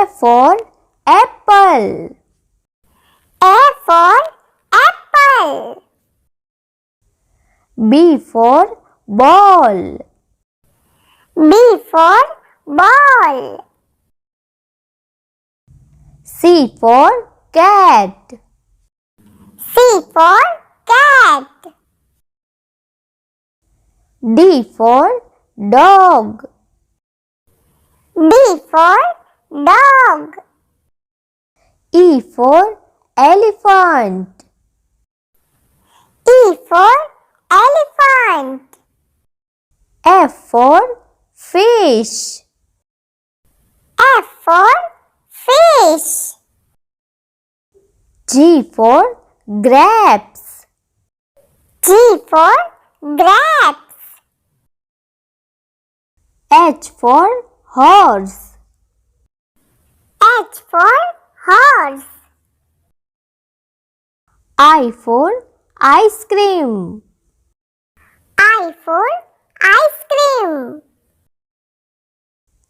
for apple. A for apple. B for ball. B for ball. C for cat. C for cat. D for dog. D for dog. E for elephant. E for elephant. F for fish. F for fish. G for grapes. G for grapes. H for horse. H for horse. I for ice cream. I for ice cream.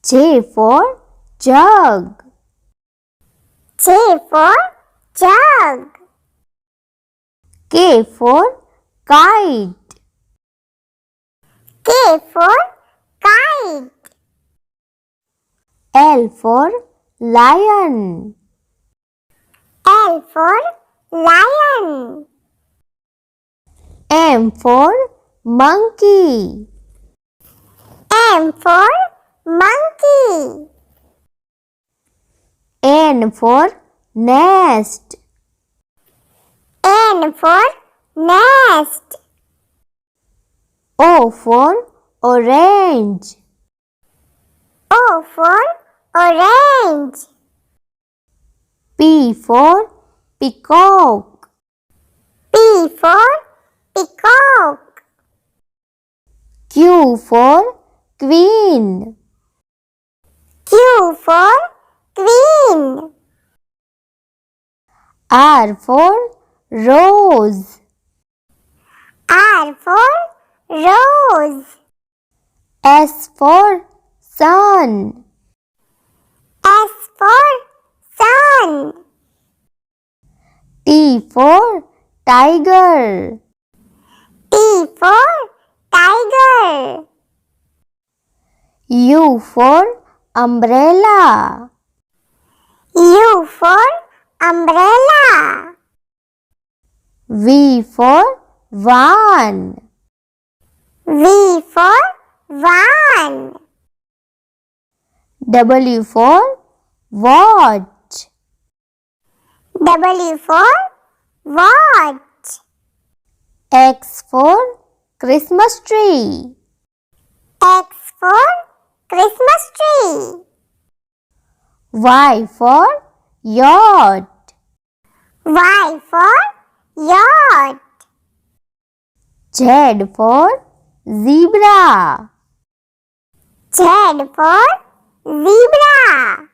J for jug. J for jug. K for kite. K for kite. L for lion. L for lion. M for monkey. M for monkey. N for nest. N for nest. O for orange. O for orange. P for peacock. P for peacock. Q for queen. Q for queen. R for rose. R for rose. S for sun. S for sun. T for tiger. T for tiger. U for umbrella. U for umbrella. V for van. V for van. W for watch. W for watch. X for Christmas tree. X for Christmas tree. Y for yacht. Y for yacht. Z for zebra. Z for zebra.